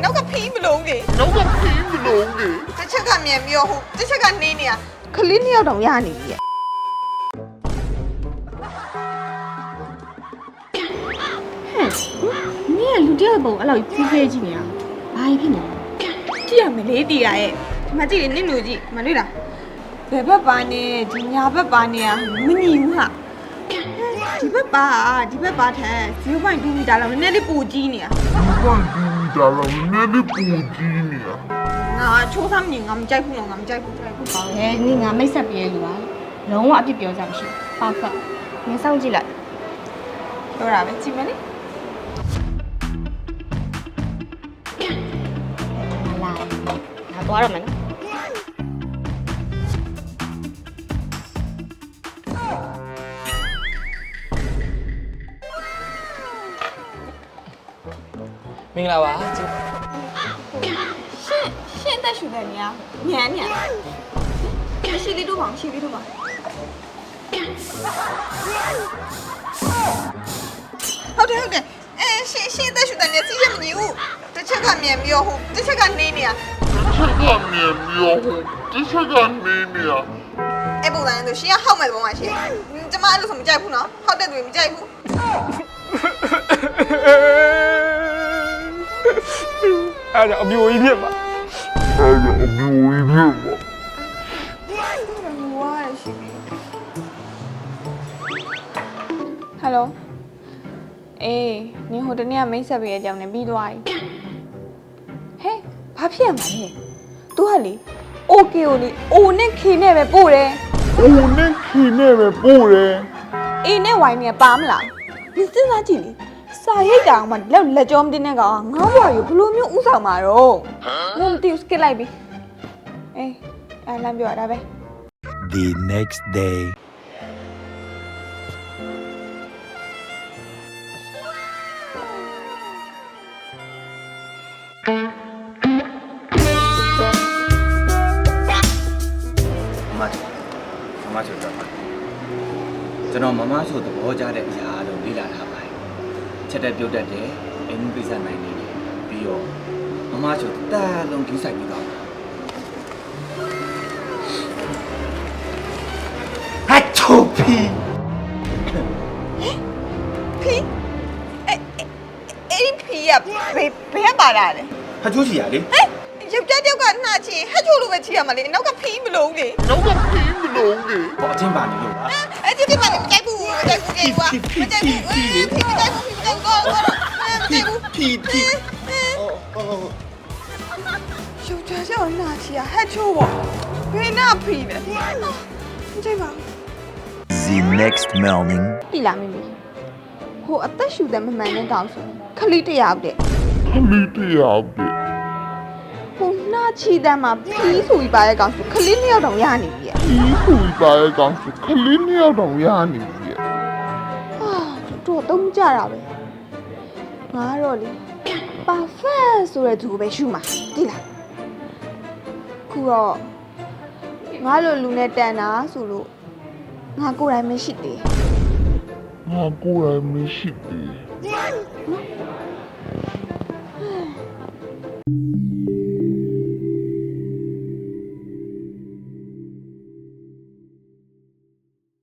နောက်ကဖီးမလုံးကြီးတစ်ချက်ကမြန်ပြီးတော့ဟိုတစ်ချက်ကနေနေရခလေးနှစ်ယောက်တောင်ရနေပြီနင်ကလူတယောက်ပုံအဲ့လိုဖြည်းဖြည်းကြည့်နေတာဘာဖြစ်နေလဲကြည့်ရမယ်လေတီရရဲ့ဒီမှာကြည့်လေနင့်လူကြည့်မတွေ့လားဘယ်ဘက်ပါနေဒီညာဘက်ပါနေရမညီဘူးဟာဒီဘက်ပါထက်0.2 မီတာလောက်နည်းနည်းလေးပိုကြီးနေတာငါချိုးစမ်းနေငါမကြိုက်ဘူးငါမကြိုက်ဘူးဟဲ့နင်ငါမိတ်ဆက်ပြေးလူပါလုံးဝအပြစ်ပြောစရာမရှိပါဖက်နင်စောင့်ကြည့်လိုက်ပြောတာပဲကြည့်မယ်လေလာငါသွားတော့မယ်နော်မင်္ဂလာပါကျရှင်းတက်ရှူတယ်ညာညံ့ရှိလေးတို့ပါရှင်းလေးတို့ပါဟုတ်တယ်ရှင်းတက်ရှူတယ်နေစီးရမနေဘူးတစ်ချက်ကမြန်ပြီးတော့ဟိုတစ်ချက်ကနေနေရအဲ့ပုံစံဆိုရှင်းကဟောက်မယ်ပုံမှန်ရှင်းကျမအဲ့လိုဆိုမကြိုက်ဘူးနော်ဟောက်တဲ့သူမကြိုက်ဘူးအဲ့ဒါအမျိုးကြီးဖြစ်ပါဟယ်လိုအေးနင်ဟိုတနေ့ကမိတ်ဆက်ပေးရဲ့အကြောင်းနဲ့ပြီးသွားပြီဟဲ့ဘာဖြစ်ရမှာလဲ तू ဟာလေ okay ကိုလေ O နဲ့ K နဲ့ပဲပို့တယ် A နဲ့ Y နဲ့ပါမလားဒီစဉ်းစားကြည့်လေစာရိတ်တောင်မှလက်ကြောမတင်တဲ့ကောင်ငါ့ဘွားကိုဘလိုမျိုးဥဆောင်မှာတော့ငါမသိဘူး skip လိုက်ပြီအေးအဲ့လမ်းပြောရတာပဲ The next dayမမဆိုတော့ကျွန်တော်မမဆိုသဘောကျတဲ့အရာတော့လေ့လာထားပါတယ်ချက်တက်ပြုတ်တတ်တယ်အိမ်မှုကိစ္စနိုင်နေတယ်ပြီးတော့မမဆိုတာလုံးကြီးဆိုင်ပြီးတော့ဟာချိုဖီအဲ့ဖီရဘယ်ပါလာလဲ ဟာချိုးချီရလေ ရုပ်တယောက်ကနှာချင်ဟဲ့ချိုးလိုပဲချီရမှာလေနောက်ကဖီးမလုံးကြီး ဟောအချင်းပါနေလို့ပါ အဲ့ဒီမှာမကြိုက်ဘူးမကြိုက်ဘူးမကြိုက်ဘူးဖီမကြိုက်ဘူးဖီမကြိုက်ဘူးမကြိုက်ဘူးဖီရုပ်ကြောင်နှာချီရဟဲ့ချိုးပေါ့ဘယ်နာဖီလဲမကြိုက်ပါ The next morning ပြီလားမိမိဟိုအသက်ရှူတဲ့မမှန်တဲ့ကောင်ဆိုခလေးတယောက်တဲ့ဟိုနှာချီတဲ့မှာဖီးဆိုပြီးပါရဲ့ကောင်ဆိုခလေးနှစ်ယောက်တောင်ရနေပြီအာတော့တော့ကြတာပဲငါတော့လေပါဖက်ဆိုတဲ့သူပဲရှူမှာသိလားခုတော့ငါလိုလူနဲ့တန်တာဆိုလို့ငါကိုယ်တိုင်မရှိသေး